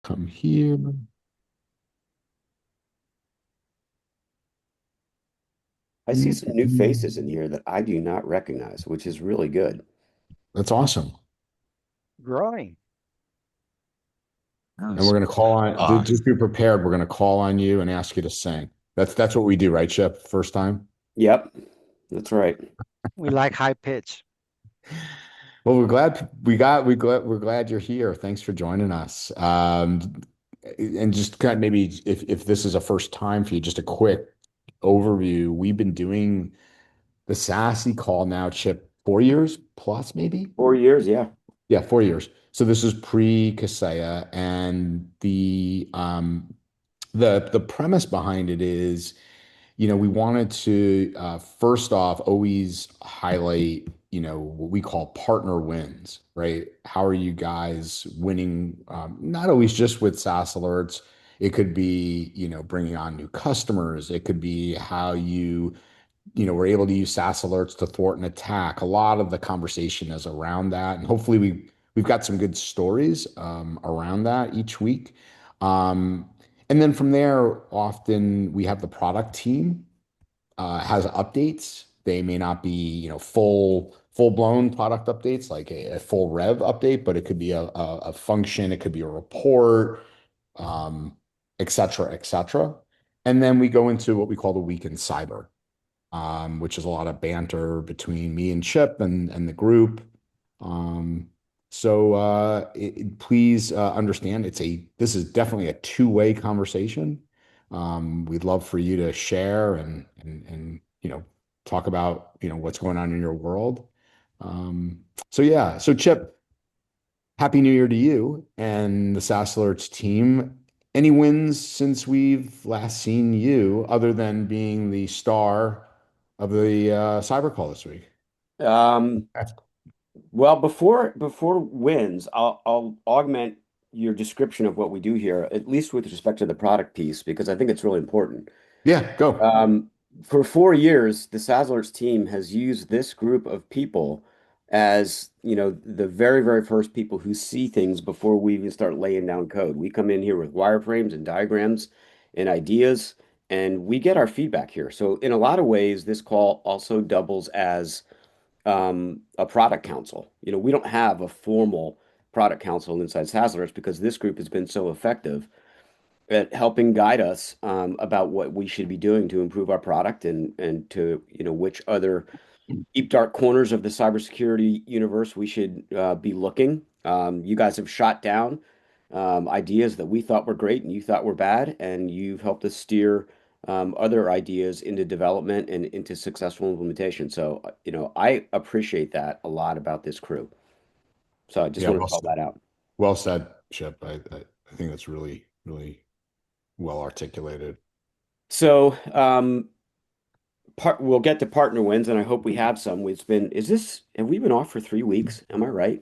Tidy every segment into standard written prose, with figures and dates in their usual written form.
Come here. I see some new faces in here that I do not recognize, which is really good. That's awesome. Growing. And we're Nice. going to call on, just be prepared. We're going to call on you and ask you to sing. That's what we do, right, Chip? First time. Yep, that's right. We like high pitch. Well, we're glad you're here. Thanks for joining us. And just kind of maybe if this is a first time for you, just a quick overview. We've been doing the SASE call now, Chip, 4 years plus, maybe. 4 years, yeah. Yeah, 4 years. So this is pre-Kaseya, and the premise behind it is, we wanted to first off always highlight, what we call partner wins, right? How are you guys winning? Not always just with SaaS alerts. It could be, bringing on new customers. It could be how we're able to use SaaS alerts to thwart an attack. A lot of the conversation is around that, and hopefully we've got some good stories around that each week. Um, and then from there, often we have the product team has updates. They may not be, full blown product updates like a full rev update, but it could be a function, it could be a report, um, et cetera, et cetera. And then we go into what we call the week in cyber, which is a lot of banter between me and Chip and the group. Um, please understand this is definitely a two-way conversation. We'd love for you to share and talk about what's going on in your world. So yeah, so Chip, Happy New Year to you and the SaaS Alerts team. Any wins since we've last seen you, other than being the star of the cyber call this week? Um, well, before wins, I'll augment your description of what we do here, at least with respect to the product piece, because I think it's really important. Yeah, go. Um, for 4 years, the Sazzlers team has used this group of people as, the very, very first people who see things before we even start laying down code. We come in here with wireframes and diagrams and ideas, and we get our feedback here. So in a lot of ways, this call also doubles as a product council. We don't have a formal product council inside Sazzlers because this group has been so effective at helping guide us about what we should be doing to improve our product and to which other deep dark corners of the cybersecurity universe we should be looking. You guys have shot down ideas that we thought were great and you thought were bad, and you've helped us steer other ideas into development and into successful implementation. So, I appreciate that a lot about this crew. So I just Yeah, want to call that out. well said, Chip. I think that's really, really well articulated. So, we'll get to partner wins, and I hope we have some. Have we been off for 3 weeks? Am I right?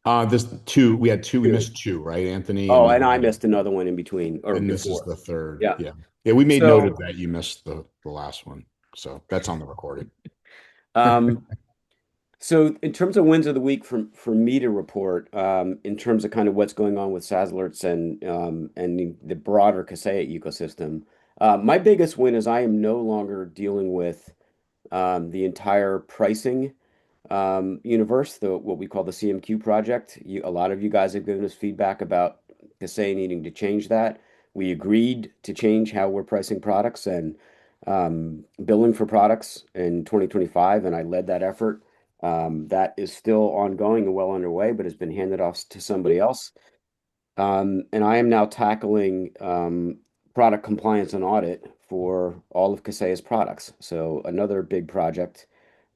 We had two, we Two. missed two, right, Anthony? Oh, and I missed another one in between or And this is before. the third. Yeah. Yeah. Yeah, we made note of So, that. You missed the last one. So that's on the recording. um, so in terms of wins of the week for me to report, in terms of kind of what's going on with SaaS alerts and the broader Kaseya ecosystem, my biggest win is I am no longer dealing with the entire pricing universe, what we call the CMQ project. A lot of you guys have given us feedback about Kaseya needing to change that. We agreed to change how we're pricing products and billing for products in 2025, and I led that effort. That is still ongoing and well underway, but has been handed off to somebody else. And I am now tackling product compliance and audit for all of Kaseya's products. So another big project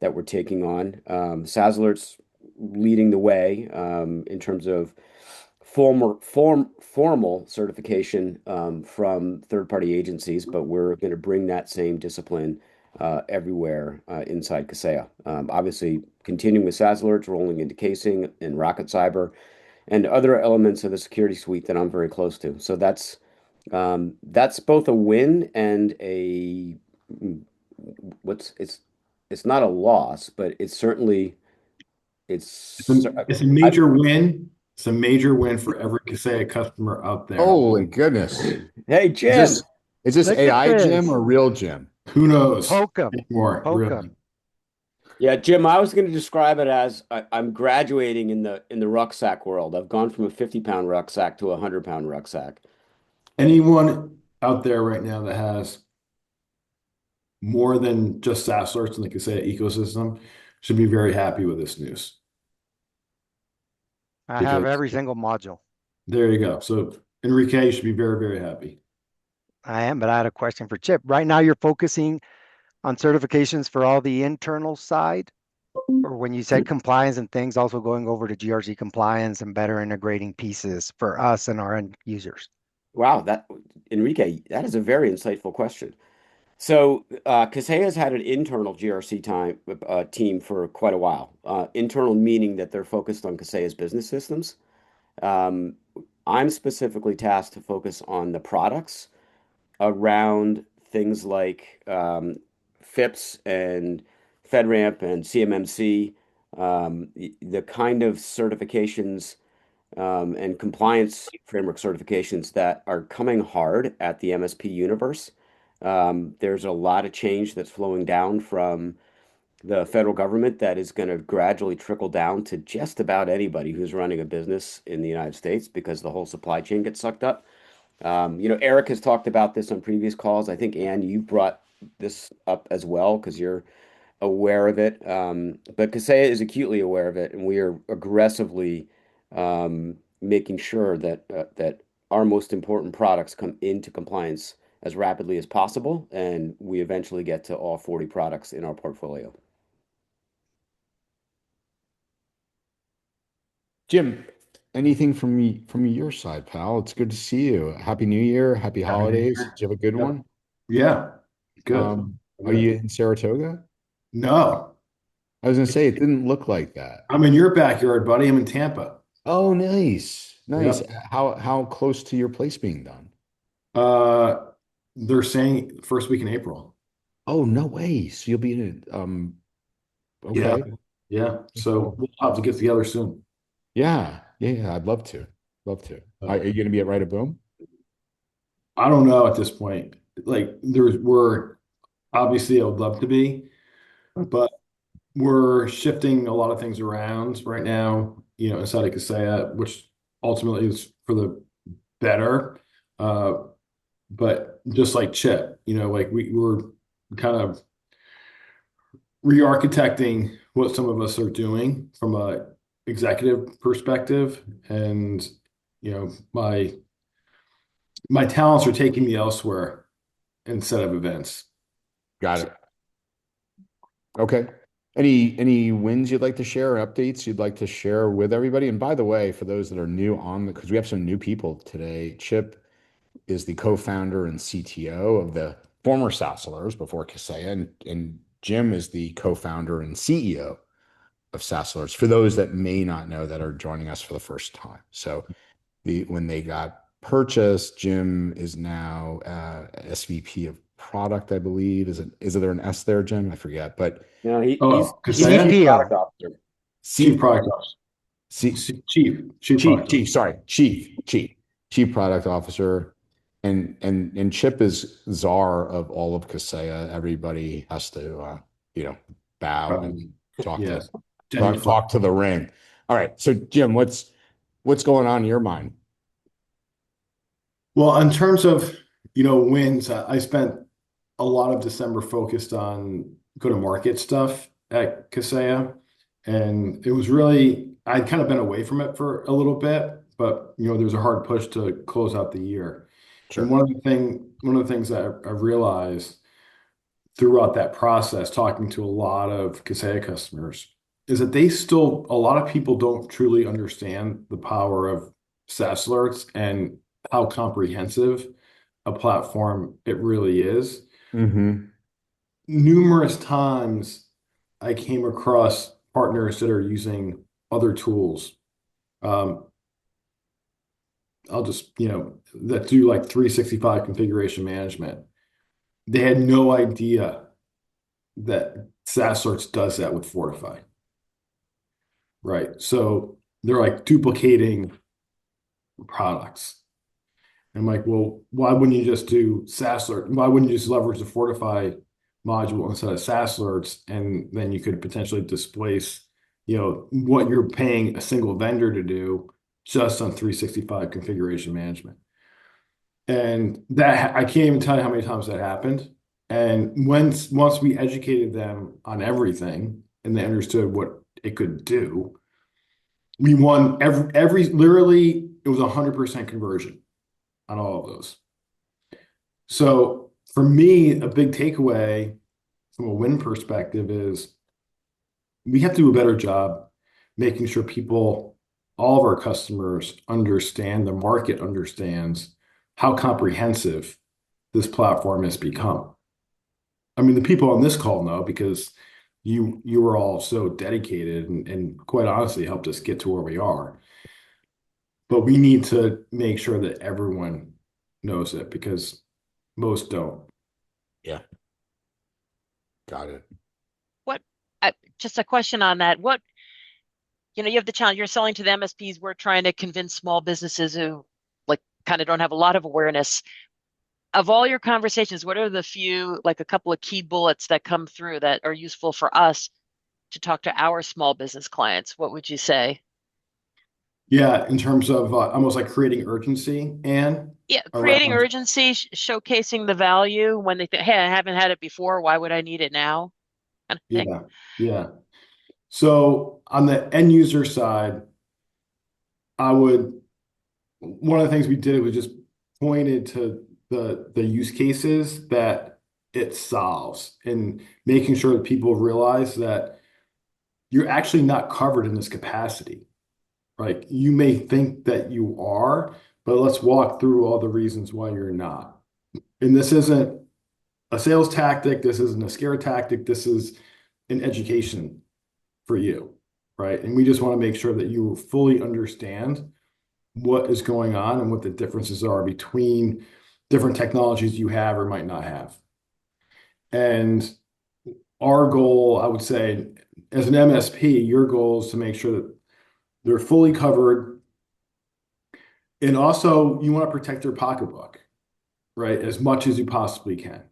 that we're taking on. Sazler's leading the way in terms of formal certification from third-party agencies, but we're going to bring that same discipline everywhere inside Kaseya. Obviously, continuing with SaaS alerts, rolling into casing and Rocket Cyber, and other elements of the security suite that I'm very close to. So that's both a win and a what's it's not a loss, but it's certainly it's It's a I major win. It's a major win for every Kaseya customer out there. Holy goodness. Hey, Is Jim. this is this Look at AI Jim this. or real Jim? Who knows Poke 'em. anymore, Poke really? 'em. Yeah, Jim, I was going to describe it as I'm graduating in the rucksack world. I've gone from a 50-pound rucksack to a 100-pound rucksack. Anyone out there right now that has more than just SaaS alerts in the Kaseya ecosystem should be very happy with this news I have because every single module. there you go. So Enrique, you should be very, very happy. I am, but I had a question for Chip. Right now, you're focusing on certifications for all the internal side, or when you said compliance and things, also going over to GRC compliance and better integrating pieces for us and our end users. Wow, that Enrique, that is a very insightful question. So, Kaseya has had an internal GRC team for quite a while. Internal meaning that they're focused on Kaseya's business systems. Um, I'm specifically tasked to focus on the products around things like FIPS and FedRAMP and CMMC, the kind of certifications and compliance framework certifications that are coming hard at the MSP universe. There's a lot of change that's flowing down from the federal government that is going to gradually trickle down to just about anybody who's running a business in the United States because the whole supply chain gets sucked up. Eric has talked about this on previous calls. I think, Ann, you brought this up as well because you're aware of it. But Kaseya is acutely aware of it, and we are aggressively making sure that our most important products come into compliance as rapidly as possible, and we eventually get to all 40 products in our portfolio. Jim, anything from your side, pal? It's good to see you. Happy New Year, happy Happy New holidays. Year. Did you have a good Yep. one? Yeah, good. Are you Good. in Saratoga? No, I was gonna say it didn't look like that. I'm in your backyard, buddy. I'm in Tampa. Oh, nice. Nice. Yep. How close to your place being done? Uh, they're saying first week in April. Oh, no way. So you'll be in it. Yeah. Okay. Yeah. So Cool. we'll have to get together soon. Yeah. Yeah, yeah, I'd love to. Love to. Are you gonna be at Right of Boom? I don't know at this point. Like we're obviously I would love to be, but we're shifting a lot of things around right now, inside of Kaseya, which ultimately is for the better. Uh, but just like Chip, like we're kind of re-architecting what some of us are doing from a executive perspective, and my talents are taking me elsewhere instead of events. Got it. Okay. Any wins you'd like to share, or updates you'd like to share with everybody? And by the way, for those that are new on the, because we have some new people today, Chip is the co-founder and CTO of the former SaaS Alerts before Kaseya, and Jim is the co-founder and CEO of SaaS Alerts, for those that may not know that are joining us for the first time. So when they got purchased, Jim is now SVP of product, I believe. Is there an S there, Jim? I forget, but Oh, He's the chief Kaseya? product CPO. officer. Chief C, Product Officer. C, Chief Product Officer. Chief Product Officer, and Chip is czar of all of Kaseya. Everybody has to, bow and talk to Yes. Genuflect. talk to the ring. All right, so Jim, what's going on in your mind? Well, in terms of, wins, I spent a lot of December focused on go-to-market stuff at Kaseya. And it was really, I'd kind of been away from it for a little bit, but there's a hard push to close out the year. And Sure. one of the things that I realized throughout that process, talking to a lot of Kaseya customers, is that a lot of people don't truly understand the power of SaaS alerts and how comprehensive a platform it really is. Mm-hmm. Numerous times I came across partners that are using other tools. Um, I'll just, that do like 365 configuration management. They had no idea that SaaS alerts does that with Fortify. Right. So they're like duplicating products. And I'm like, well, why wouldn't you just do SaaS Alert? Why wouldn't you just leverage the Fortify module instead of SaaS Alerts? And then you could potentially displace, what you're paying a single vendor to do just on 365 configuration management. And that I can't even tell you how many times that happened. And once we educated them on everything and they understood what it could do, we won every literally it was 100% conversion on all of those. So for me, a big takeaway from a win perspective is we have to do a better job making sure people, all of our customers understand, the market understands how comprehensive this platform has become. I mean, the people on this call know because you were all so dedicated and quite honestly helped us get to where we are. But we need to make sure that everyone knows it because most don't. Yeah, got it. What, just a question on that. You have the challenge, you're selling to the MSPs. We're trying to convince small businesses who like kind of don't have a lot of awareness. Of all your conversations, what are the few, like a couple of key bullets that come through that are useful for us to talk to our small business clients? What would you say? Yeah, in terms of almost like creating urgency and Yeah, creating around, urgency, showcasing the value when they think, hey, I haven't had it before. Why would I need it now? Kind of thing. yeah, yeah. So on the end user side, I would one of the things we did was just pointed to the use cases that it solves and making sure that people realize that you're actually not covered in this capacity. Like you may think that you are, but let's walk through all the reasons why you're not. And this isn't a sales tactic, this isn't a scare tactic, this is an education for you, right? And we just want to make sure that you fully understand what is going on and what the differences are between different technologies you have or might not have. And our goal, I would say, as an MSP, your goal is to make sure that they're fully covered. And also, you want to protect their pocketbook, right? As much as you possibly can.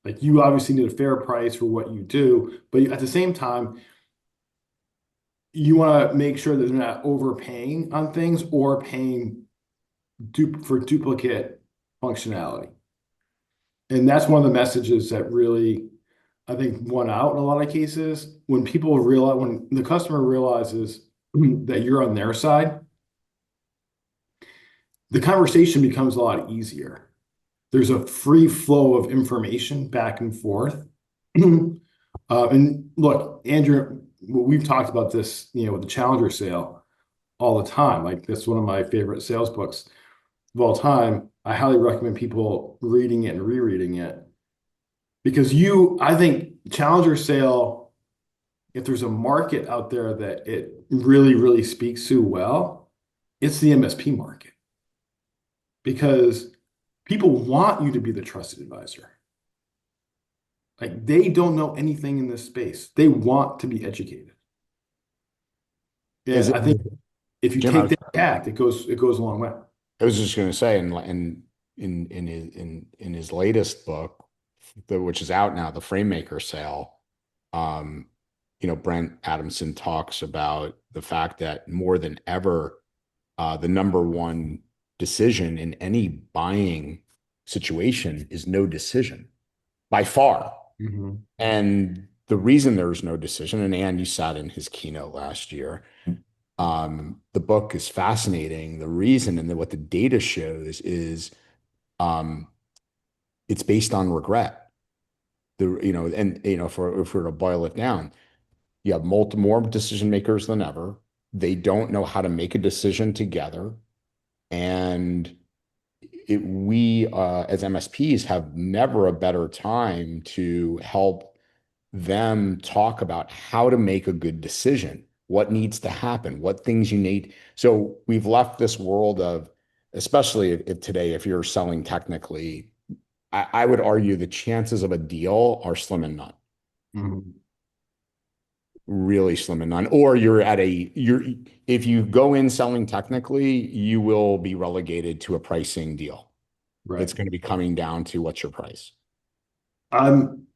Like you obviously need a fair price for what you do, but at the same time, you want to make sure that they're not overpaying on things or paying for duplicate functionality. And that's one of the messages that really, I think, won out in a lot of cases. When the customer realizes that you're on their side, the conversation becomes a lot easier. There's a free flow of information back and forth. And look, Andrew, we've talked about this, with the Challenger sale all the time. Like that's one of my favorite sales books of all time. I highly recommend people reading it and rereading it because I think Challenger sale, if there's a market out there that it really, really speaks to well, it's the MSP market because people want you to be the trusted advisor. Like they don't know anything in this space. They want to be educated. Is And it, I think if you Jim, take that tact, it goes a long way. I was just going to say, in his latest book, which is out now, the Framemaker sale, Brent Adamson talks about the fact that more than ever, the number one decision in any buying situation is no decision by far. Mm-hmm. And the reason there's no decision, and Ann, you sat in his keynote last year. The book is fascinating. The reason and what the data shows is it's based on regret. If we're to boil it down, you have more decision makers than ever. They don't know how to make a decision together. And we as MSPs have never a better time to help them talk about how to make a good decision, what needs to happen, what things you need. So we've left this world of, especially if today, if you're selling technically, I would argue the chances of a deal are slim and none. Mm-hmm. really slim and none. Or you're if you go in selling technically, you will be relegated to a pricing deal. Right. It's going to be coming down to what's your price. I'm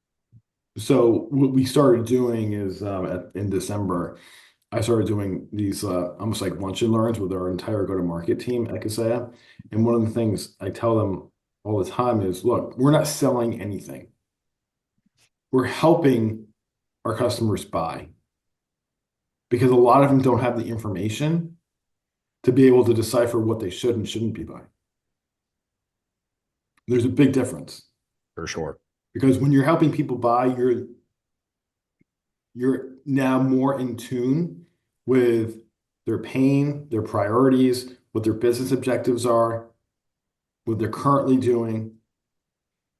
so what we started doing is in December, I started doing these almost like lunch and learns with our entire go-to-market team at Kaseya. And one of the things I tell them all the time is, look, we're not selling anything. We're helping our customers buy because a lot of them don't have the information to be able to decipher what they should and shouldn't be buying. There's a big difference For sure. because when you're helping people buy, you're now more in tune with their pain, their priorities, what their business objectives are, what they're currently doing.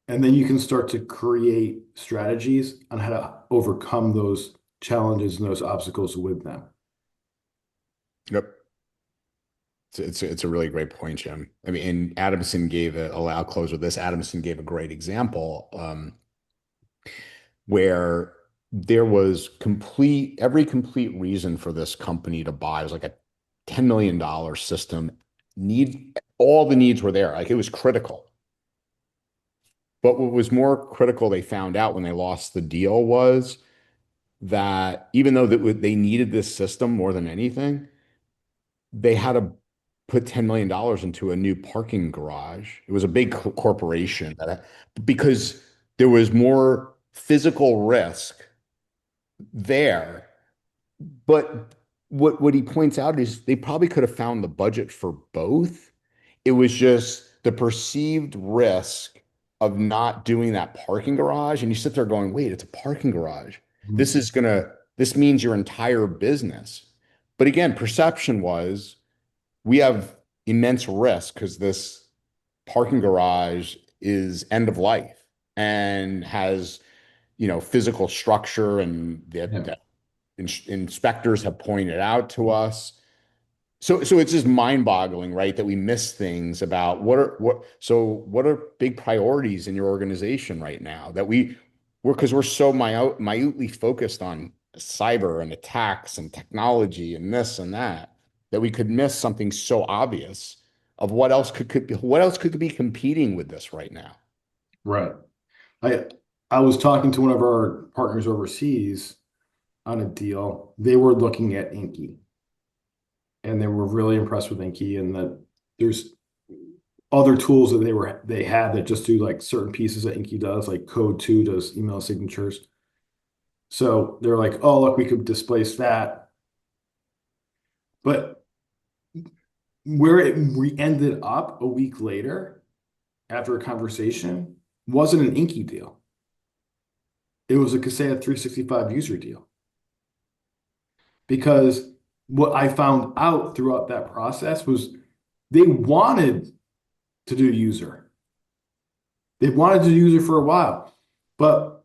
And then you can start to create strategies on how to overcome those challenges and those obstacles with them. Yep. It's a really great point, Jim. I mean, and Adamson gave I'll close with this. Adamson gave a great example where there was every complete reason for this company to buy. It was like a $10 million system. All the needs were there. Like it was critical. But what was more critical, they found out when they lost the deal was that even though they needed this system more than anything, they had to put $10 million into a new parking garage. It was a big corporation because there was more physical risk there. But what he points out is they probably could have found the budget for both. It was just the perceived risk of not doing that parking garage. And you sit there going, wait, it's a parking garage. Mhm. This means your entire business. But again, perception was we have immense risk because this parking garage is end of life and has, physical structure and Yeah. that inspectors have pointed out to us. So it's just mind-boggling, right? That we miss things about what are big priorities in your organization right now that because we're so minutely focused on cyber and attacks and technology and this and that we could miss something so obvious of what else could be competing with this right now. Right. I I was talking to one of our partners overseas on a deal. They were looking at Inky and they were really impressed with Inky and that there's other tools that they had that just do like certain pieces that Inky does, like Code 2 does email signatures. So they're like, oh, look, we could displace that. But we ended up a week later after a conversation wasn't an Inky deal. It was a Kaseya 365 user deal. Because what I found out throughout that process was they wanted to do user. They wanted to do user for a while, but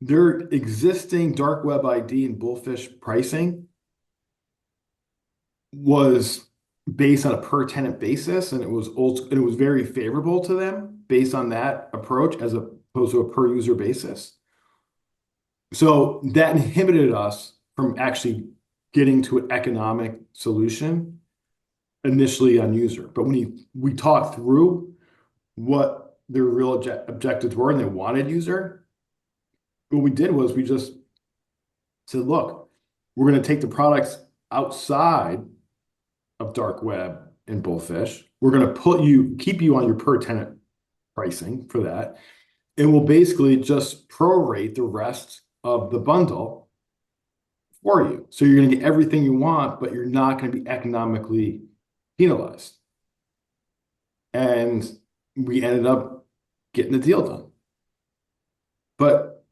their existing dark web ID and bullfish pricing was based on a per tenant basis, and it was very favorable to them based on that approach as opposed to a per user basis. So that inhibited us from actually getting to an economic solution initially on user. But when we talked through what their real objectives were and they wanted user, what we did was we just said, look, we're going to take the products outside of dark web and bullfish. We're going to keep you on your per tenant pricing for that. And we'll basically just prorate the rest of the bundle for you. So you're going to get everything you want, but you're not going to be economically penalized. And we ended up getting the deal done. But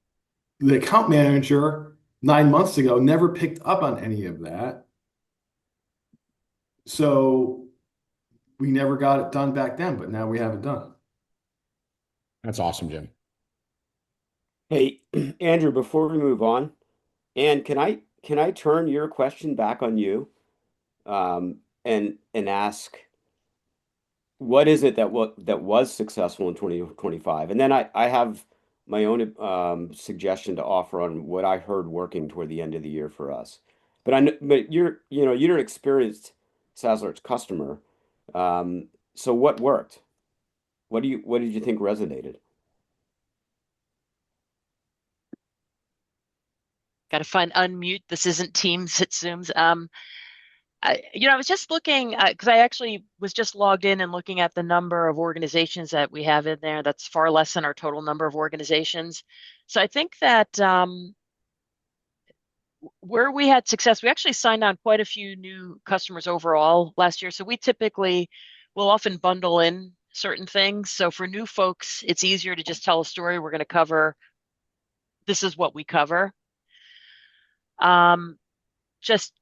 the account manager 9 months ago never picked up on any of that. So we never got it done back then, but now we have it done. That's awesome, Jim. Hey, Andrew, before we move on, and can I turn your question back on you, and ask what is it that was successful in 2025? And then I have suggestion to offer on what I heard working toward the end of the year for us. But you're an experienced SaaS Alerts customer. So what worked? What did you think resonated? Got to find unmute. This isn't Teams, it Zooms. I was just looking because I actually was just logged in and looking at the number of organizations that we have in there. That's far less than our total number of organizations. So I think that where we had success, we actually signed on quite a few new customers overall last year. So we typically will often bundle in certain things. So for new folks, it's easier to just tell a story. We're going to cover, this is what we cover. Just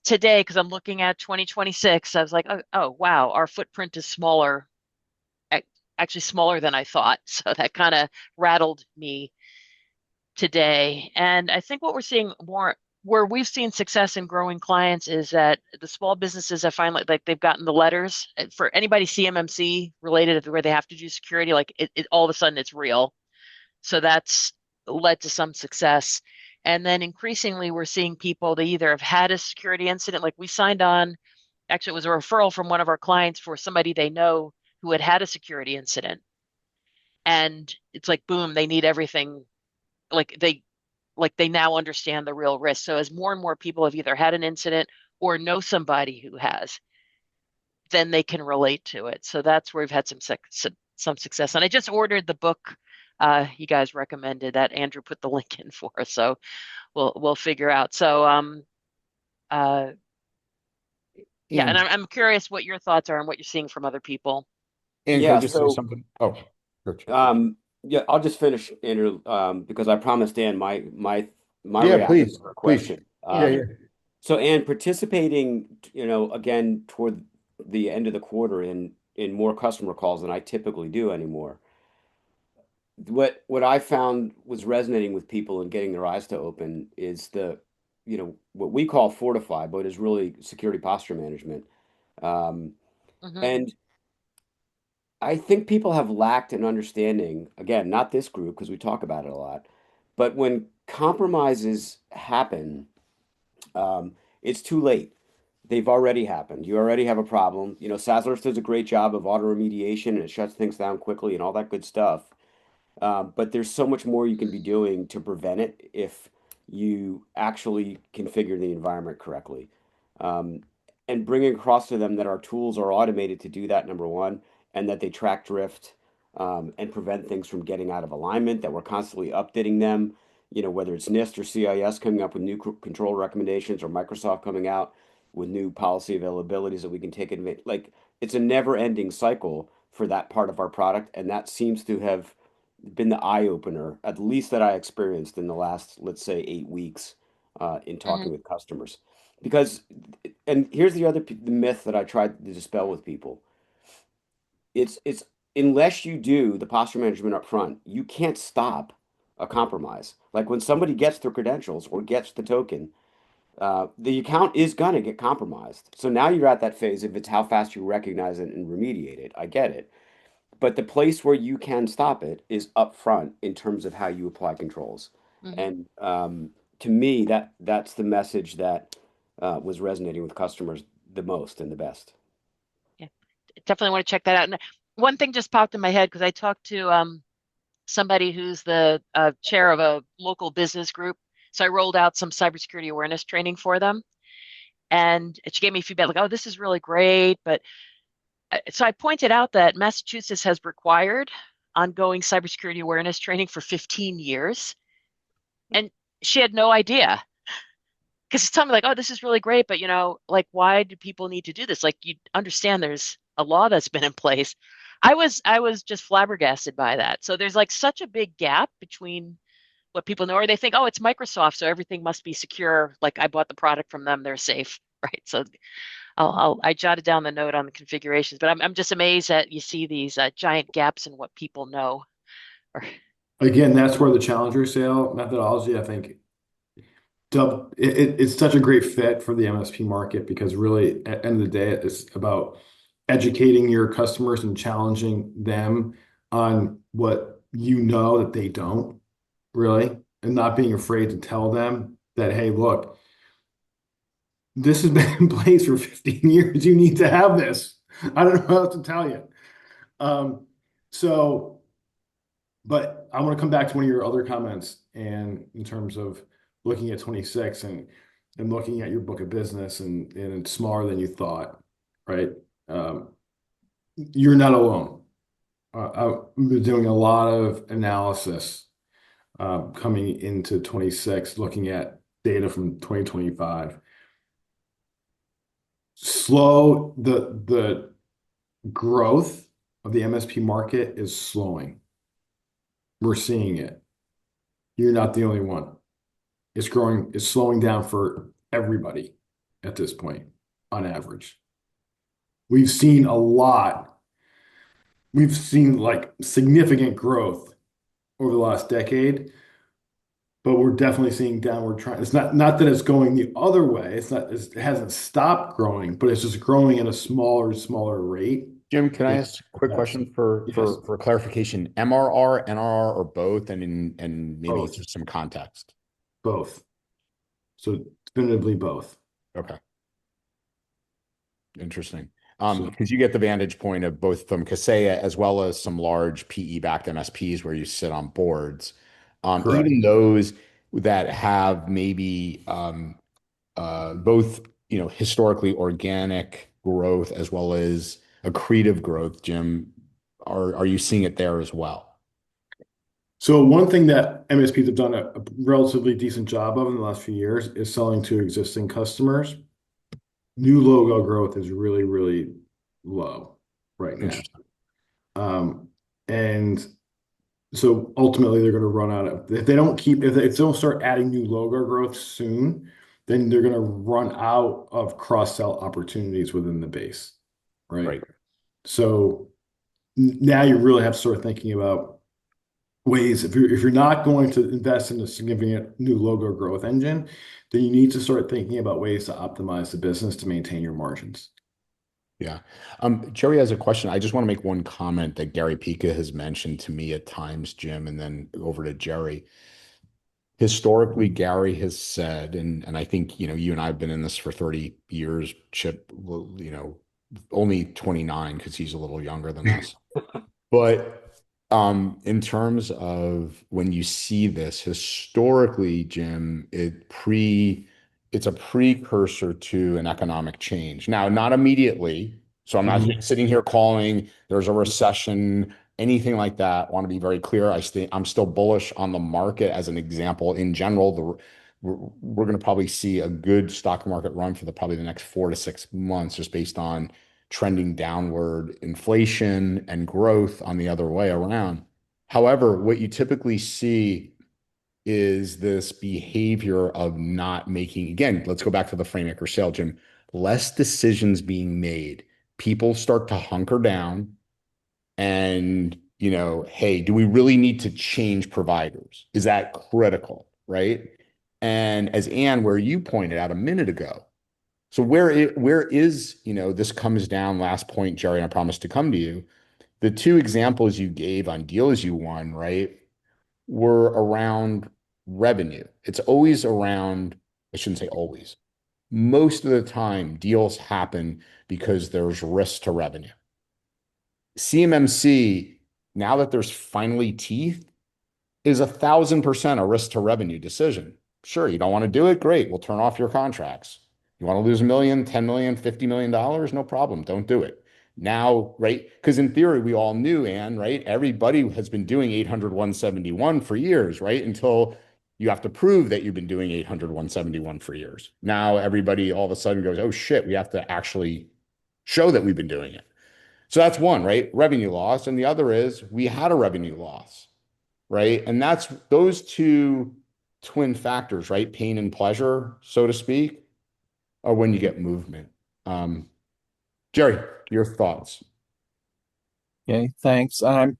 today, because I'm looking at 2026, I was like, oh wow, our footprint is smaller, actually smaller than I thought. So that kind of rattled me today. And I think what we're seeing more where we've seen success in growing clients is that the small businesses have finally like they've gotten the letters for anybody CMMC related to where they have to do security, like it all of a sudden it's real. So that's led to some success. And then increasingly, we're seeing people, they either have had a security incident, like we signed on, actually, it was a referral from one of our clients for somebody they know who had had a security incident. And it's like, boom, they need everything. Like they now understand the real risk. So as more and more people have either had an incident or know somebody who has, then they can relate to it. So that's where we've had some success. And I just ordered the book you guys recommended that Andrew put the link in for. So we'll figure out. So uh yeah, and And I'm curious what your thoughts are and what you're seeing from other people. can I Yeah, just say so something? Oh, Rich. yeah, I'll just finish, Andrew, because I promised Dan my Yeah, reaction to please, her please. question. Yeah, Yeah. yeah. So, and participating, again toward the end of the quarter in more customer calls than I typically do anymore. What I found was resonating with people and getting their eyes to open is what we call Fortify, but is really security posture management. Um, Hmm. and I think people have lacked an understanding, again, not this group because we talk about it a lot, but when compromises happen, it's too late. They've already happened. You already have a problem. Sazler's does a great job of auto remediation and it shuts things down quickly and all that good stuff. But there's so much more you can be doing to prevent it if you actually configure the environment correctly. Um, and bringing across to them that our tools are automated to do that, number one, and that they track drift and prevent things from getting out of alignment, that we're constantly updating them, whether it's NIST or CIS coming up with new control recommendations or Microsoft coming out with new policy availabilities that we can take advantage. Like it's a never-ending cycle for that part of our product, and that seems to have been the eye opener, at least that I experienced in the last, let's say, 8 weeks in talking Hmm. with customers. Because, and here's the myth that I tried to dispel with people. It's unless you do the posture management up front, you can't stop a compromise. Like when somebody gets their credentials or gets the token, the account is gonna get compromised. So now you're at that phase if it's how fast you recognize it and remediate it. I get it. But the place where you can stop it is up front in terms of how you apply controls. Hmm. And to me, that's the message that was resonating with customers the most and the best. Yeah, definitely want to check that out. And one thing just popped in my head because I talked to somebody who's the chair of a local business group. So I rolled out some cybersecurity awareness training for them. And she gave me feedback like, oh, this is really great. But so I pointed out that Massachusetts has required ongoing cybersecurity awareness training for 15 years. And she had no idea because it's telling me like, oh, this is really great. But, like, why do people need to do this? Like, you understand there's a law that's been in place. I was just flabbergasted by that. So there's like such a big gap between what people know, or they think, oh, it's Microsoft, so everything must be secure. Like I bought the product from them, they're safe, right? So I jotted down the note on the configurations, but I'm just amazed that you see these giant gaps in what people know. Or, Again, that's where the challenger sale methodology, I think, it's such a great fit for the MSP market because really, at the end of the day, it's about educating your customers and challenging them on what you know that they don't really, and not being afraid to tell them that, hey, look, this has been in place for 15 years. You need to have this. I don't know how else to tell you. Um, so, but I want to come back to one of your other comments, and in terms of looking at 26 and looking at your book of business, and it's smaller than you thought, right? Um, you're not alone. I've been doing a lot of analysis coming into 26, looking at data from 2025. Slow the growth of the MSP market is slowing. We're seeing it. You're not the only one. It's growing, it's slowing down for everybody at this point, on average. We've seen a lot. We've seen like significant growth over the last decade, but we're definitely seeing downward trend. It's not that it's going the other way. It hasn't stopped growing, but it's just growing at a smaller rate. Jim, can I than- ask a quick Yes. question for Yes. clarification? MRR, NRR, or both, and maybe Both. just some context. Both. So definitively both. Okay, interesting. So Because you get the vantage point of both from Kaseya as well as some large PE-backed MSPs where you sit on boards. correct. Even those that have maybe both, historically organic growth as well as accretive growth, Jim, are you seeing it there as well? So one thing that MSPs have done a relatively decent job of in the last few years is selling to existing customers. New logo growth is really, really low right now. Interesting. And so ultimately they're going to run out of, if they don't start adding new logo growth soon, then they're going to run out of cross-sell opportunities within the base, right? Right. So now you really have to start thinking about ways, if you're not going to invest in a significant new logo growth engine, then you need to start thinking about ways to optimize the business to maintain your margins. Yeah. Jerry has a question. I just want to make one comment that Gary Pica has mentioned to me at times, Jim, and then over to Jerry. Historically, Gary has said, and I think, you and I have been in this for 30 years, Chip, only 29 because he's a little younger than us. But in terms of when you see this historically, Jim, it's a precursor to an economic change. Now, not immediately. So I'm not sitting here calling there's a recession, anything like that. I want to be very clear. I'm still bullish on the market as an example. In general, we're going to probably see a good stock market run for probably the next 4 to 6 months, just based on trending downward inflation and growth on the other way around. However, what you typically see is this behavior of not making, again, let's go back to the Framemaker sale, Jim, less decisions being made. People start to hunker down and, hey, do we really need to change providers? Is that critical, right? And as Ann, where you pointed out a minute ago, so where is, this comes down, last point, Jerry, and I promise to come to you. The two examples you gave on deals you won, right, were around revenue. It's always around, I shouldn't say always. Most of the time, deals happen because there's risk to revenue. CMMC, now that there's finally teeth, is 1,000% a risk to revenue decision. Sure, you don't want to do it? Great. We'll turn off your contracts. You want to lose $1 million, $10 million, $50 million? No problem. Don't do it. Now, right? Because in theory, we all knew, Ann, right? Everybody has been doing 800-171 for years, right? Until you have to prove that you've been doing 800-171 for years. Now everybody all of a sudden goes, oh shit, we have to actually show that we've been doing it. So that's one, right? Revenue loss. And the other is we had a revenue loss, right? And that's those two twin factors, right? Pain and pleasure, so to speak, are when you get movement. Jerry, your thoughts? Okay, thanks. I'm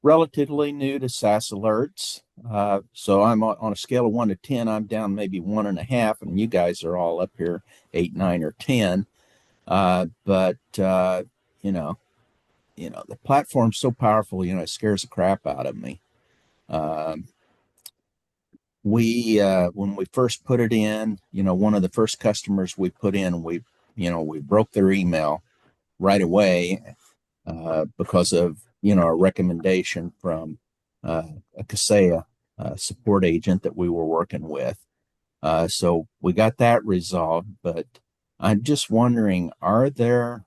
relatively new to SaaS Alerts. So I'm on a scale of 1 to 10, I'm down maybe 1.5, and you guys are all up here 8, 9, or 10. But you know, the platform's so powerful, it scares the crap out of me. Um, when we first put it in, one of the first customers we put in, we broke their email right away because of a recommendation from a Kaseya support agent that we were working with. So we got that resolved, but I'm just wondering, are there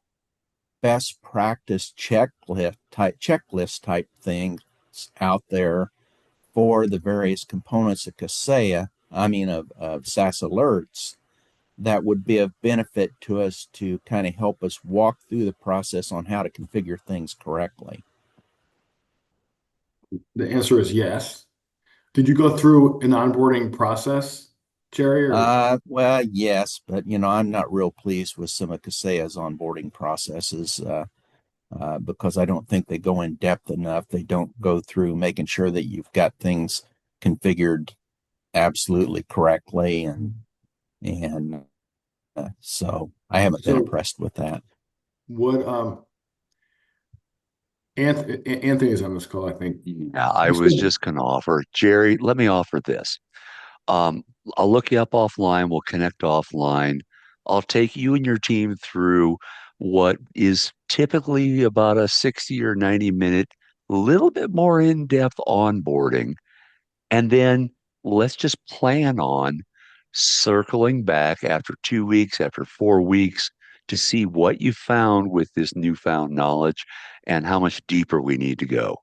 best practice checklist type things out there for the various components of Kaseya, of SaaS Alerts, that would be of benefit to us to kind of help us walk through the process on how to configure things correctly? The answer is yes. Did you go through an onboarding process, Jerry? Or Well, yes, but I'm not real pleased with some of Kaseya's onboarding processes because I don't think they go in depth enough. They don't go through making sure that you've got things configured absolutely correctly, and so I haven't been so impressed with that. what Anthony's on this call, I think. Yeah, I You was still, just going to offer, Jerry, let me offer this. Um, I'll look you up offline. We'll connect offline. I'll take you and your team through what is typically about a 60 or 90-minute, little bit more in-depth onboarding. And then let's just plan on circling back after 2 weeks, after 4 weeks, to see what you found with this newfound knowledge and how much deeper we need to go.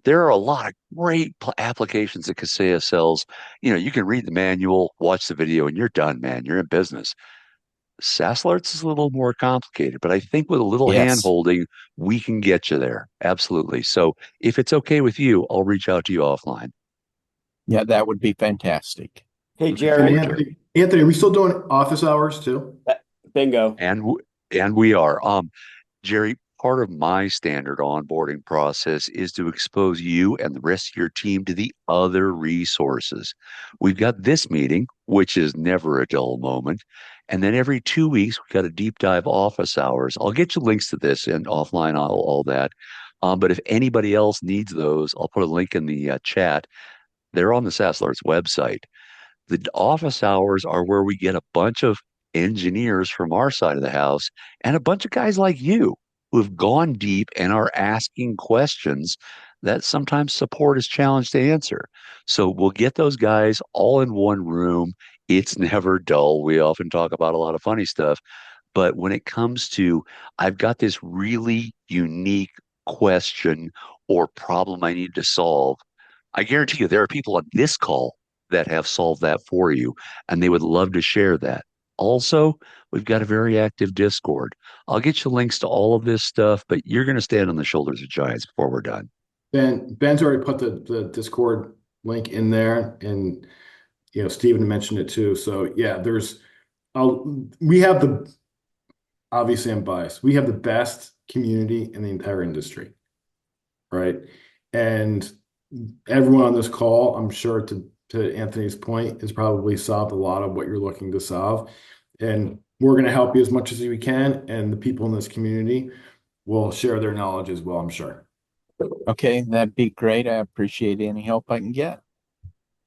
There are a lot of great applications that Kaseya sells. You can read the manual, watch the video, and you're done, man. You're in business. SaaS Alerts is a little more complicated, but I think with a little hand Yes. holding, we can get you there. Absolutely. So if it's okay with you, I'll reach out to you offline. Yeah, that would be fantastic. Hey, Looking and Jerry. forward to it. Anthony, are we still doing office hours too? Bingo. And we are. Jerry, part of my standard onboarding process is to expose you and the rest of your team to the other resources. We've got this meeting, which is never a dull moment. And then every 2 weeks, we've got a deep dive office hours. I'll get you links to this and offline, all that. But if anybody else needs those, I'll put a link in the chat. They're on the SaaS Alerts website. The office hours are where we get a bunch of engineers from our side of the house and a bunch of guys like you who have gone deep and are asking questions that sometimes support is challenged to answer. So we'll get those guys all in one room. It's never dull. We often talk about a lot of funny stuff. But when it comes to, I've got this really unique question or problem I need to solve, I guarantee you there are people on this call that have solved that for you, and they would love to share that. Also, we've got a very active Discord. I'll get you links to all of this stuff, but you're going to stand on the shoulders of giants before we're done. Ben's already put the Discord link in there, and Stephen mentioned it too. So yeah, we have obviously I'm biased. We have the best community in the entire industry, right? And everyone on this call, I'm sure to Anthony's point, has probably solved a lot of what you're looking to solve. And we're going to help you as much as we can. And the people in this community will share their knowledge as well, I'm sure. Okay, that'd be great. I appreciate any help I can get.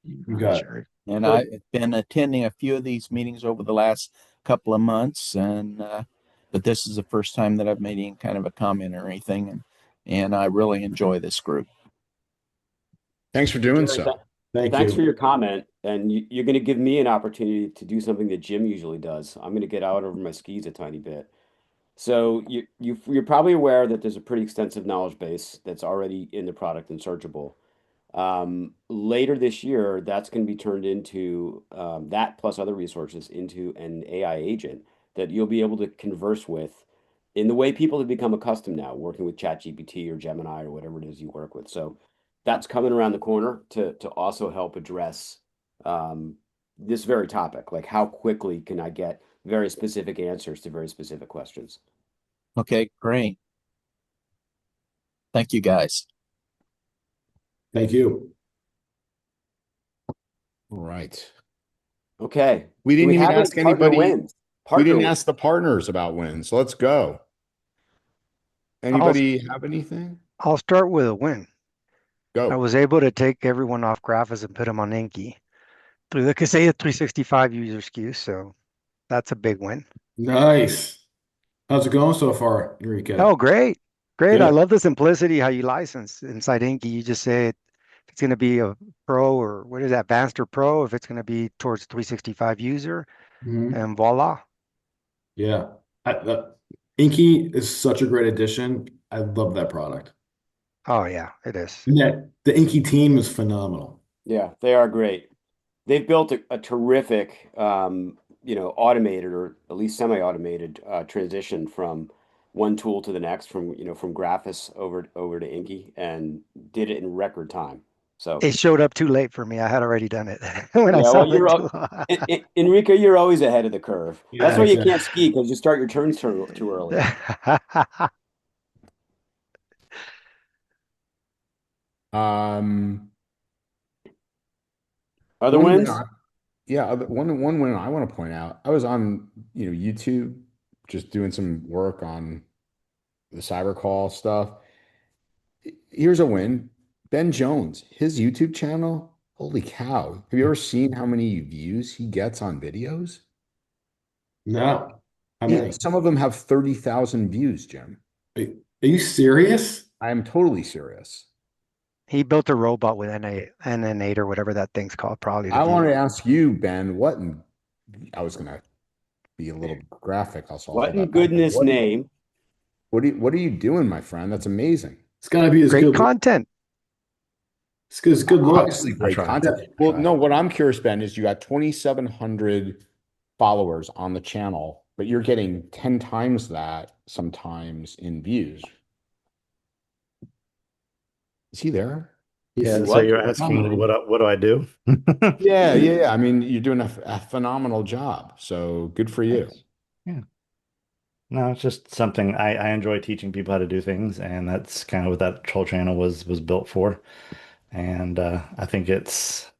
You got it. And I've been attending a few of these meetings over the last couple of months, but this is the first time that I've made any kind of a comment or anything, and I really enjoy this group. Thanks for doing Jerry, so. Thanks for your comment. And you're going to give me an opportunity to do something that Jim usually does. I'm going to get out over my skis a tiny bit. So you're probably aware that there's a pretty extensive knowledge base that's already in the product and searchable. Later this year, that's going to be turned into that plus other resources into an AI agent that you'll be able to converse with in the way people have become accustomed now, working with ChatGPT or Gemini or whatever it is you work with. So that's coming around the corner to also help address this very topic, like how quickly can I get very specific answers to very specific questions. Okay, great. Thank you, guys. Thank you. All right. Okay. We didn't even ask anybody. Wins? We didn't ask the partners about wins. Let's go. Anybody have anything? I'll start with a win. I Go. was able to take everyone off Graphics and put them on Inky through the Kaseya 365 user SKU. So that's a big win. Nice. How's it going so far, Enrique? Oh, great. Great. I Good. love the simplicity how you license inside Inky. You just say if it's going to be a pro or what is that, advanced or pro, if it's going to be towards 365 user, Mhm. and voila. Yeah. Inky is such a great addition. I love that product. Oh, yeah, it is. And that the Inky team is phenomenal. Yeah, they are great. They've built a terrific, automated or at least semi-automated transition from one tool to the next, from Graphis over to Inky, and did it in record time. So It showed up too late for me. I had already done it when I yeah, saw well, the tool. Enrico, you're always ahead of the curve. That's Yeah, why you exactly. can't ski because you start your turns too early. Um, Other one win, wins? one win I want to point out. I was on, YouTube, just doing some work on the cyber call stuff. Here's a win. Ben Jones, his YouTube channel. Holy cow. Have you ever seen how many views he gets on videos? No. How Yeah, many? some of them have 30,000 views, Jim. Are you serious? I am totally serious. He built a robot with NN8 or whatever that thing's called, probably to I view wanted it. to ask you, Ben, I was going to be a little graphic, so I'll What hold in that back. But goodness name? what are you doing, my friend? That's amazing. It's got to be as Great good. content. It's good looks. Obviously, I great try. content. Well, no, what I'm curious, Ben, is you got 2,700 followers on the channel, but you're getting 10 times that sometimes in views. Is he there? Yeah, so What? you're asking what do I do? Yeah. I mean, you're doing a phenomenal job. So good for you. Thanks. Yeah. No, it's just something I enjoy teaching people how to do things, and that's kind of what that whole channel was built for. And I think it's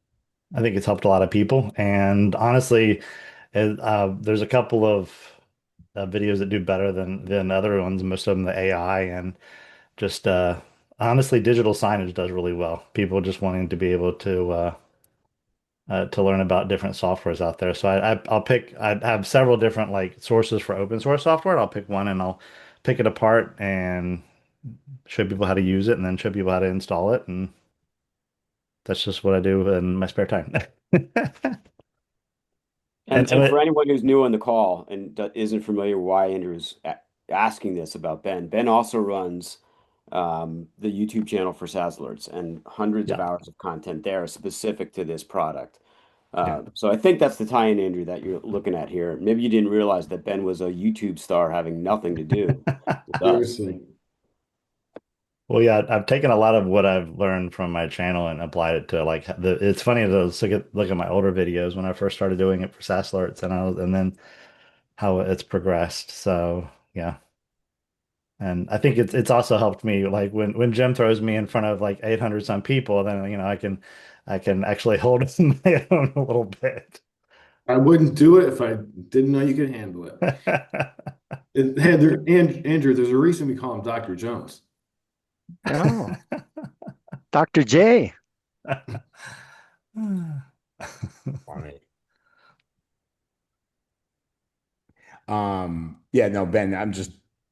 helped a lot of people. And honestly, there's a couple of videos that do better than other ones. Most of them the AI and just honestly, digital signage does really well. People just wanting to be able to learn about different softwares out there. So I have several different like sources for open source software. I'll pick one and I'll pick it apart and show people how to use it and then show people how to install it. And that's just what I do in my spare time. And, And for it, anyone who's new on the call and isn't familiar why Andrew's asking this about Ben, Ben also runs the YouTube channel for SaaS Alerts and hundreds of yeah, hours of content there specific to this product. yeah. So I think that's the tie-in, Andrew, that you're looking at here. Maybe you didn't realize that Ben was a YouTube star having nothing to do with us. Seriously. Well, yeah, I've taken a lot of what I've learned from my channel and applied it to like it's funny to look at my older videos when I first started doing it for SaaS alerts and then how it's progressed. So yeah. And I think it's also helped me like when Jim throws me in front of like 800 some people, then I can actually hold my own a little bit. I wouldn't do it if I didn't know you could handle it. Andrew, there's a reason we call him Dr. Jones. Oh, Dr. J. Funny. Yeah, no, Ben, I'm just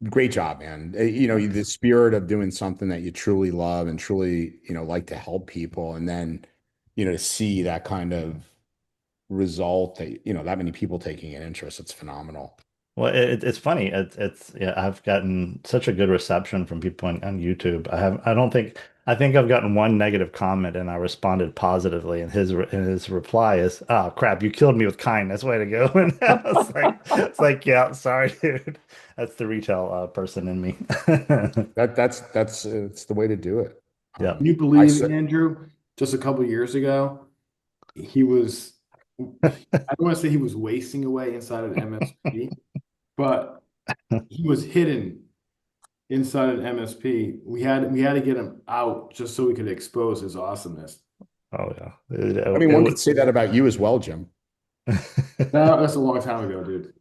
great job, man. The spirit of doing something that you truly love and truly, like to help people, and then, to see that kind of result that, that many people taking an interest, it's phenomenal. Well, it's funny. It's yeah. I've gotten such a good reception from people on YouTube. I think I've gotten one negative comment, and I responded positively. And his reply is, "Oh crap, you killed me with kindness. Way to go!" And I was like, "It's like, yeah, sorry, dude. That's the retail person in me." That's it's the way to do it. Yeah. Can you I believe, said, Andrew, just a couple years ago, he was, I don't want to say he was wasting away inside an MSP, but he was hidden inside an MSP. We had to get him out just so we could expose his awesomeness. Oh yeah. I mean, one could say that about you as well, Jim. No, that's a long time ago, dude.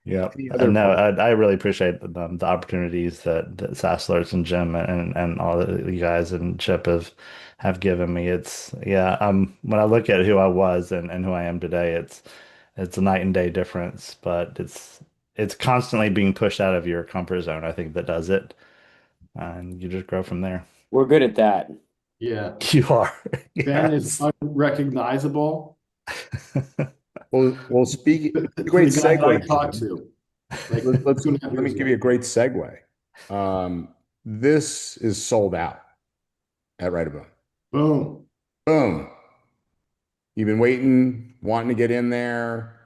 Yeah, Any other and no, questions? I really appreciate the opportunities that SaaS Alerts and Jim and all of you guys and Chip have given me. It's yeah, when I look at who I was and who I am today, it's a night and day difference, but it's constantly being pushed out of your comfort zone. I think that does it, and you just grow from there. We're good at that. Yeah. You are, Ben is yes. unrecognizable. Well, speak To great the guy that I segue, talked Jim. to like Let's 2.5 let me years give ago. you a great segue. This is sold out at Right About. Boom. Boom. You've been waiting, wanting to get in there.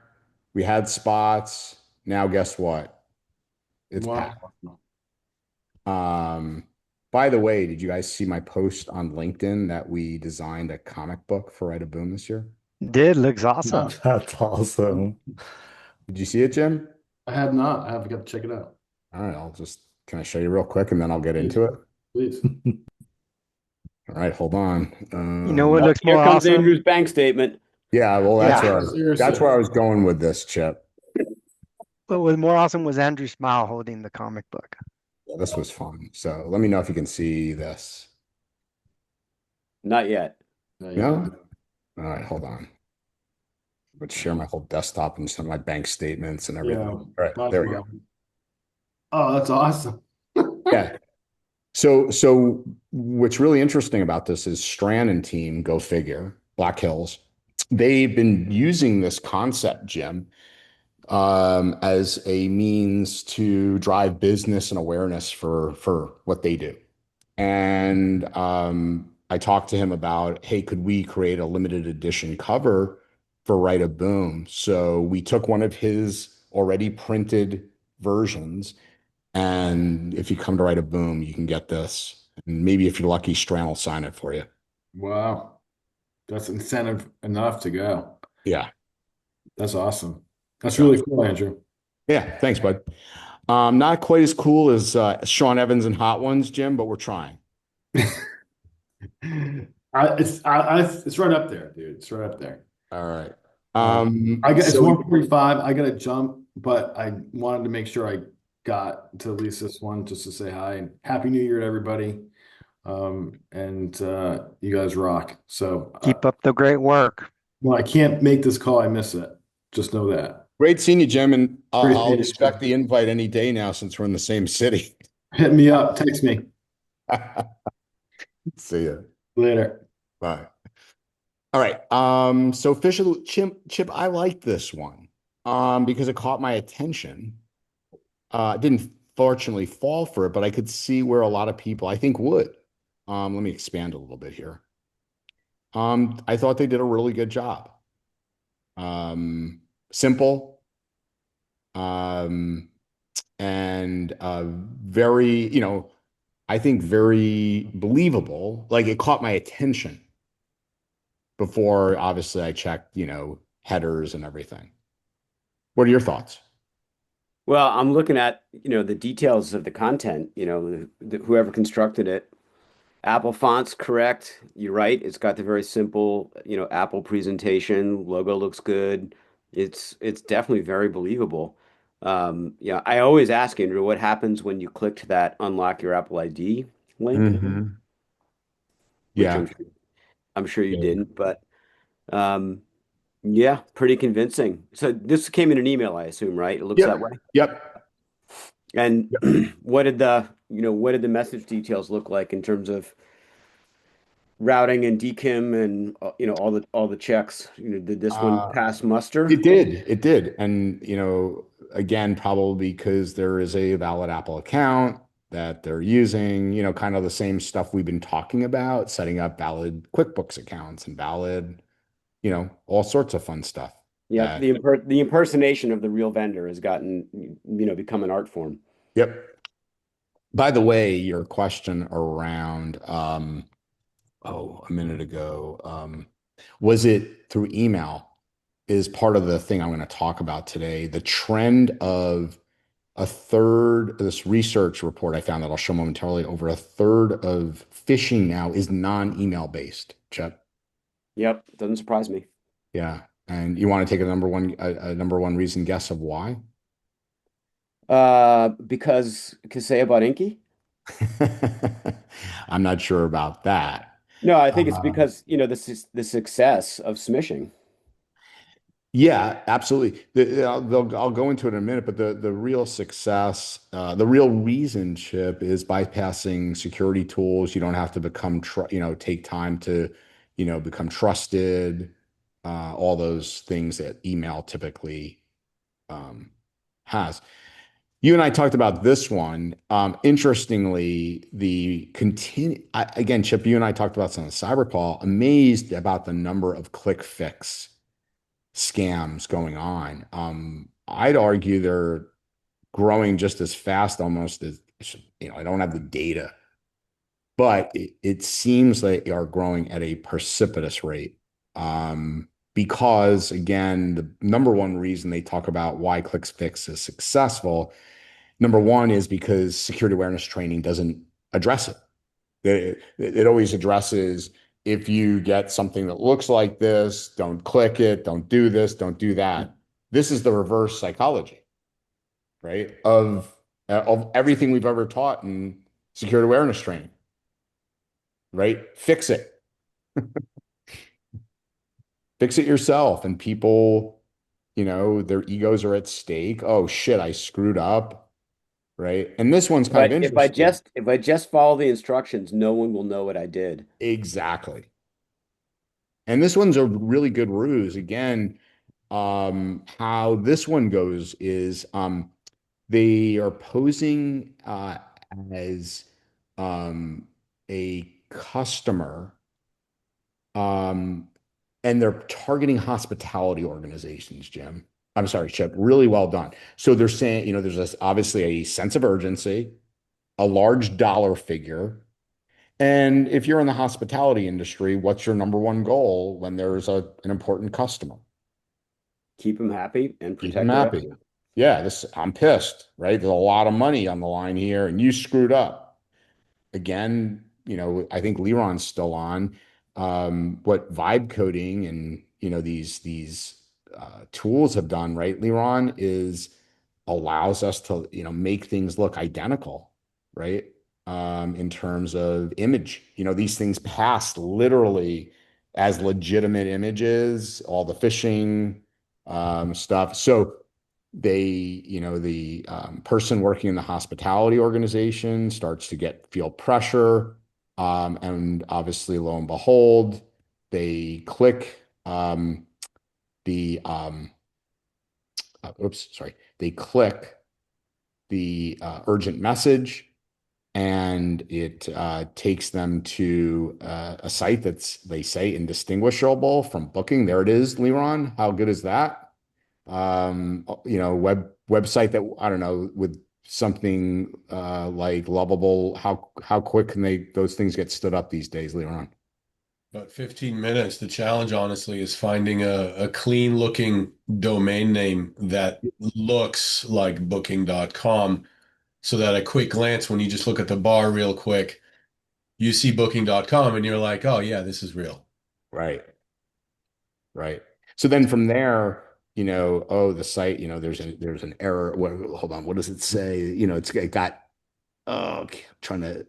We had spots. Now, guess what? It's Wow. packed. Um, by the way, did you guys see my post on LinkedIn that we designed a comic book for Right a Boom this year? Did looks awesome. That's awesome. Did you see it, Jim? I have not. I have got to check it out. All right, can I show you real quick and then I'll get Please. into it? Please. All right, hold on. You know what Oh, looks here more comes awesome? Andrew's bank statement. Yeah, well, Yeah. Seriously. that's where I was going with this, Chip. What was more awesome was Andrew Smile holding the comic book. Yeah, this was fun. So let me know if you can see this. Not yet. No? All right, hold on. Let's share my whole desktop and some of my bank statements and everything. Yeah. All right, Might as there we go. well. Oh, that's awesome. Yeah. So what's really interesting about this is Strand and team, go figure, Black Hills. They've been using this concept, Jim, as a means to drive business and awareness for what they do. And I talked to him about, hey, could we create a limited edition cover for Write a Boom? So we took one of his already printed versions, and if you come to Write a Boom, you can get this. And maybe if you're lucky, Strand will sign it for you. Wow. That's incentive enough to go. Yeah. That's awesome. That's So really cool, Andrew. yeah, thanks, bud. Not quite as cool as Sean Evans and Hot Ones, Jim, but we're trying. It's right up there, dude. It's right up there. All right. It's So 1:45. I gotta jump, but I wanted to make sure I got to at least this one just to say hi and Happy New Year to everybody. And you guys rock. So Keep up the great work. when I can't make this call, I miss it. Just know that. great seeing you, Jim, and Great I'll seeing you, expect too. the invite any day now since we're in the same city. Hit me up, text me See ya. later. Bye. All right. So official Chip, I like this one because it caught my attention. Didn't fortunately fall for it, but I could see where a lot of people I think would. Let me expand a little bit here. I thought they did a really good job. Simple, um, and very, I think very believable. Like it caught my attention before, obviously, I checked, headers and everything. What are your thoughts? Well, I'm looking at, the details of the content, whoever constructed it. Apple font's correct. You're right. It's got the very simple, Apple presentation. Logo looks good. It's definitely very believable. Yeah, I always ask Andrew, what happens when you click to that unlock your Apple ID link, Mhm. which Yeah. I'm sure you Yeah. didn't, but um, yeah, pretty convincing. So this came in an email, I assume, right? It looks that way. Yep. Yep. And Yep. what did the message details look like in terms of routing and DKIM and all the checks? Did this one Uh, pass muster? it did. It did. And, again, probably because there is a valid Apple account that they're using, kind of the same stuff we've been talking about, setting up valid QuickBooks accounts and valid, all sorts of fun stuff Yeah, that, the impersonation of the real vendor has become an art form. yep. By the way, your question around, a minute ago, was it through email is part of the thing I'm going to talk about today. The trend of a third, this research report I found that I'll show momentarily, over a third of phishing now is non-email based, Chip. Yep, doesn't surprise me. Yeah. And you want to take a number one reason guess of why? Because Kaseya bought Inky? I'm not sure about that. No, I think it's Um, because, the success of smishing. yeah, absolutely. I'll go into it in a minute, but the real success, the real reason, Chip, is bypassing security tools. You don't have to take time to, become trusted. All those things that email typically um, has. You and I talked about this one. Interestingly, again, Chip, you and I talked about some of the cyberpaw. Amazed about the number of click fix scams going on. I'd argue they're growing just as fast, almost as, I don't have the data, but it seems they are growing at a precipitous rate. Because again, the number one reason they talk about why ClickFix is successful, number one is because security awareness training doesn't address it. It always addresses if you get something that looks like this, don't click it, don't do this, don't do that. This is the reverse psychology, right? Of everything we've ever taught in security awareness training, right? Fix it. Fix it yourself. And people, their egos are at stake. Oh shit, I screwed up, right? And this one's kind of But if I interesting. just if I just follow the instructions, no one will know what I did. Exactly. And this one's a really good ruse. Again, how this one goes is they are posing as um, a customer, um, and they're targeting hospitality organizations, Jim. I'm sorry, Chip. Really well done. So they're saying, there's obviously a sense of urgency, a large dollar figure. And if you're in the hospitality industry, what's your number one goal when there's an important customer? Keep them happy and Keep them protect the happy. revenue. Yeah, I'm pissed, right? There's a lot of money on the line here, and you screwed up. Again, I think Leron's still on. What vibe coding and these tools have done, right, Leron, is allows us to make things look identical, right? In terms of image, these things pass literally as legitimate images, all the phishing stuff. So the person working in the hospitality organization starts to feel pressure, and obviously, lo and behold, they click the oops, sorry, they click the urgent message, and it takes them to a site that's, they say, indistinguishable from booking. There it is, Leron. How good is that? Website that, I don't know, with something like Lovable. How quick can those things get stood up these days, Leron? About 15 minutes. The challenge, honestly, is finding a clean looking domain name that looks like booking.com so that at quick glance, when you just look at the bar real quick, you see booking.com and you're like, oh, yeah, this is real. Right. Right. So then from there, oh, the site, there's an error. Hold on. What does it say? It got, oh, okay, I'm trying to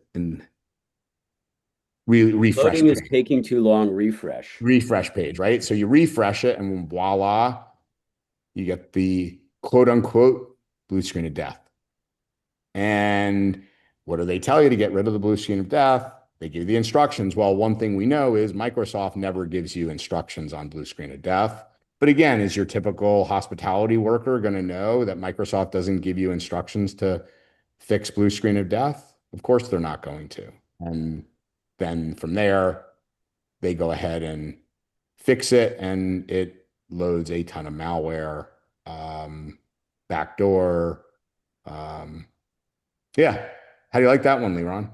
refresh Loading is page, taking too long. Refresh. right? So you refresh it, and voila, you get the quote unquote blue screen of death. And what do they tell you to get rid of the blue screen of death? They give you the instructions. Well, one thing we know is Microsoft never gives you instructions on blue screen of death. But again, is your typical hospitality worker going to know that Microsoft doesn't give you instructions to fix blue screen of death? Of course, they're not going to. And then from there, they go ahead and fix it, and it loads a ton of malware, backdoor. Um, yeah. How do you like that one, Leron?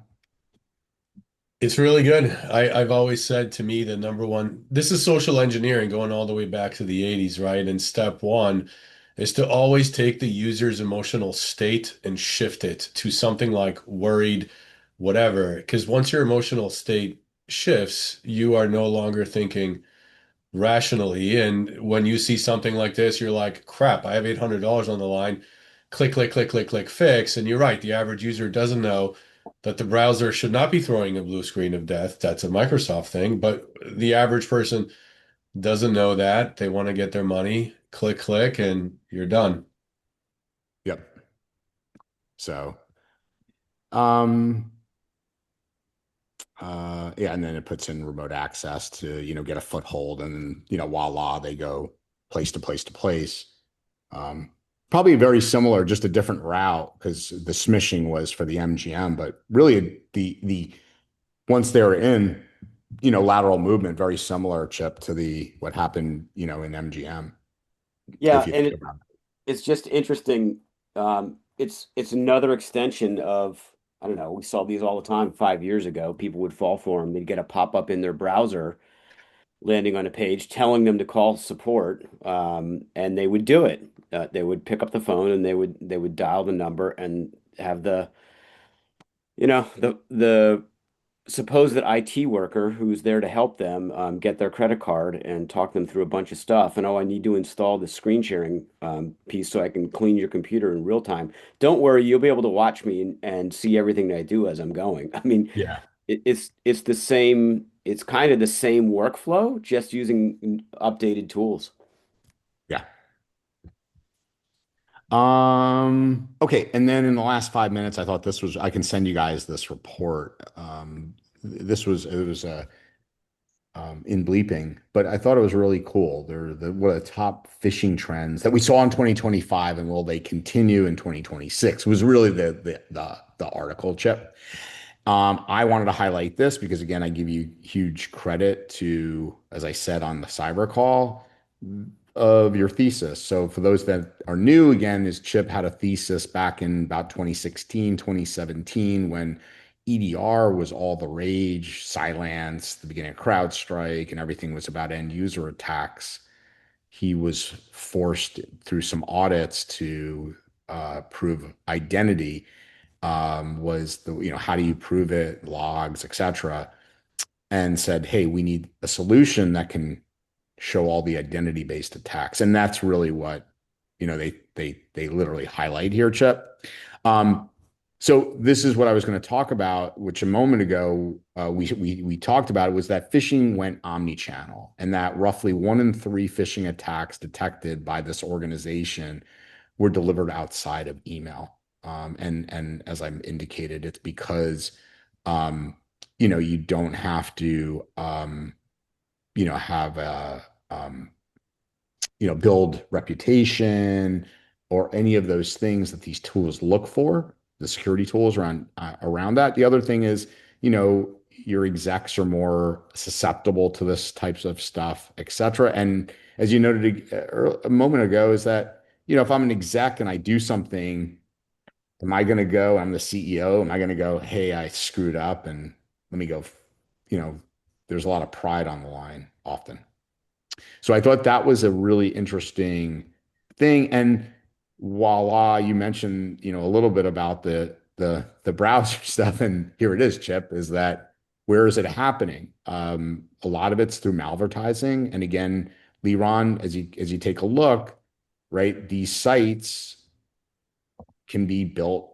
It's really good. I've always said, to me, the number one, this is social engineering going all the way back to the 80s, right? And step one is to always take the user's emotional state and shift it to something like worried, whatever. Because once your emotional state shifts, you are no longer thinking rationally. And when you see something like this, you're like, crap, I have $800 on the line. click, click, click, click, click, fix. And you're right, the average user doesn't know that the browser should not be throwing a blue screen of death. That's a Microsoft thing, but the average person doesn't know that. They want to get their money, click, click, and you're done. Yep. So, um, yeah, and then it puts in remote access to, get a foothold, and then, voila, they go place to place to place. Um, Probably very similar, just a different route because the smishing was for the MGM, but really the once they were in, lateral movement, very similar, Chip, to the what happened, in MGM, if Yeah, you and think about it. it's just interesting. It's another extension of, I don't know, we saw these all the time 5 years ago. People would fall for them. They'd get a pop-up in their browser landing on a page telling them to call support, and they would do it. They would pick up the phone and they would dial the number and have the supposed IT worker who's there to help them get their credit card and talk them through a bunch of stuff. And oh, I need to install the screen sharing piece so I can clean your computer in real time. Don't worry, you'll be able to watch me and see everything that I do as I'm going. I mean, Yeah. it's the same. It's kind of the same workflow, just using updated tools. Yeah. Okay. And then in the last 5 minutes, I thought I can send you guys this report. It was in bleeping, but I thought it was really cool. What are the top phishing trends that we saw in 2025, and will they continue in 2026 was really the article, Chip. I wanted to highlight this because, again, I give you huge credit to, as I said on the cyber call, of your thesis. So for those that are new, again, is Chip had a thesis back in about 2016, 2017, when EDR was all the rage, Cylance, the beginning of CrowdStrike, and everything was about end user attacks. He was forced through some audits to prove identity. Was how do you prove it, logs, etc., and said, hey, we need a solution that can show all the identity based attacks. And that's really what, they literally highlight here, Chip. Um, so this is what I was going to talk about, which a moment ago we talked about. It was that phishing went omni-channel, and that roughly 1 in 3 phishing attacks detected by this organization were delivered outside of email. And as I indicated, it's because you don't have to have a build reputation or any of those things that these tools look for, the security tools around that. The other thing is, your execs are more susceptible to this types of stuff, et cetera. And as you noted a moment ago, is that, if I'm an exec and I do something, am I going to go, I'm the CEO, am I going to go, hey, I screwed up and let me go, there's a lot of pride on the line often. So I thought that was a really interesting thing. And voila, you mentioned, a little bit about the browser stuff, and here it is, Chip, is that where is it happening? A lot of it's through malvertising. And again, Liron, as you take a look, right, these sites can be built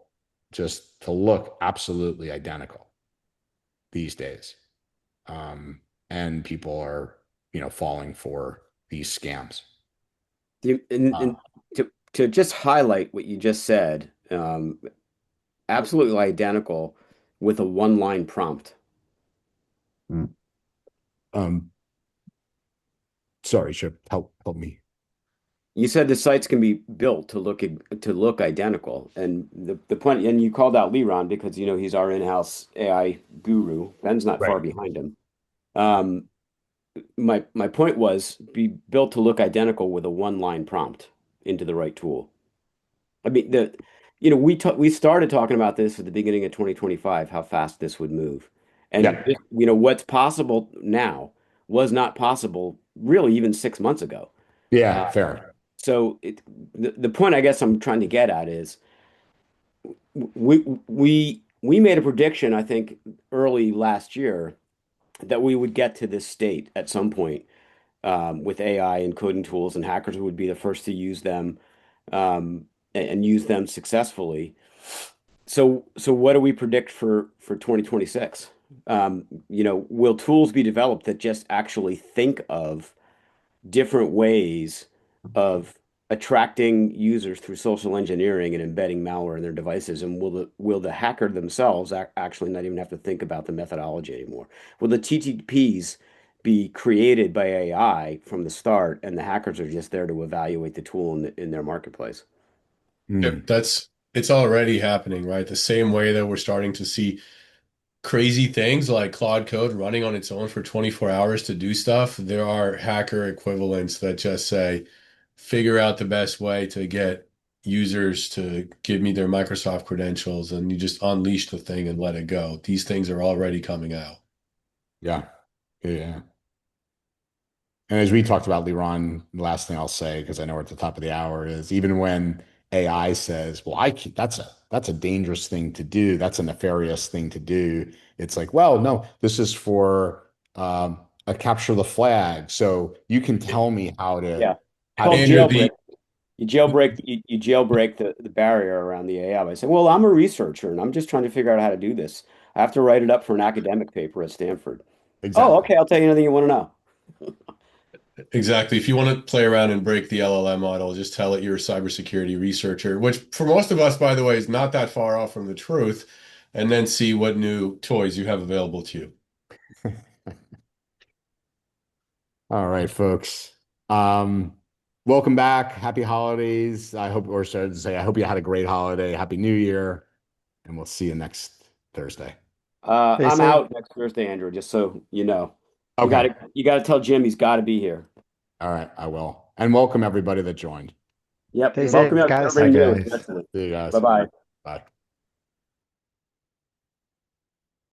just to look absolutely identical these days. And people are, falling for these scams. And to just highlight what you just said, absolutely identical with a one-line prompt. Um, Sorry, Chip, help me. You said the sites can be built to look identical, and the point, and you called out Liron because he's our in-house AI guru. Ben's not Right. far behind him. Um, my point was be built to look identical with a one-line prompt into the right tool. I mean, we started talking about this at the beginning of 2025, how fast this would move. And Yeah. what's possible now was not possible really even 6 months ago. Uh, Yeah, fair. so the point I guess I'm trying to get at is we made a prediction, I think, early last year that we would get to this state at some point with AI and coding tools, and hackers would be the first to use them. and use them successfully. So what do we predict for 2026? Will tools be developed that just actually think of different ways of attracting users through social engineering and embedding malware in their devices? And will the hacker themselves actually not even have to think about the methodology anymore? Will the TTPs be created by AI from the start, and the hackers are just there to evaluate the tool in their marketplace? Yep, it's already happening, right? The same way that we're starting to see crazy things like Claude Code running on its own for 24 hours to do stuff. There are hacker equivalents that just say, figure out the best way to get users to give me their Microsoft credentials, and you just unleash the thing and let it go. These things are already coming out. Yeah. Yeah. And as we talked about, Leron, the last thing I'll say, because I know we're at the top of the hour, is even when AI says, "Well, that's a dangerous thing to do. That's a nefarious thing to do." It's like, well, no, this is for a capture the flag. So you can tell me Yeah, how to called Andrew, do jailbreak. the You jailbreak the barrier around the AI by saying, "Well, I'm a researcher and I'm just trying to figure out how to do this. I have to write it up for an academic paper at Stanford." Oh, exactly. okay, I'll tell you anything you want to know. Exactly. If you want to play around and break the LLM model, just tell it you're a cybersecurity researcher, which for most of us, by the way, is not that far off from the truth, and then see what new toys you have available to you. All right, folks. Welcome back. Happy holidays. I hope, or started to say, I hope you had a great holiday. Happy New Year, and we'll see you next Thursday. Stay I'm safe. out next Thursday, Andrew, just so you know. Okay. You gotta tell Jim he's got to be here. All right, I will. And welcome everybody that joined. Yep, Stay and safe, welcome guys. Bye, everybody new, guys. especially. See you guys. Bye-bye. Bye.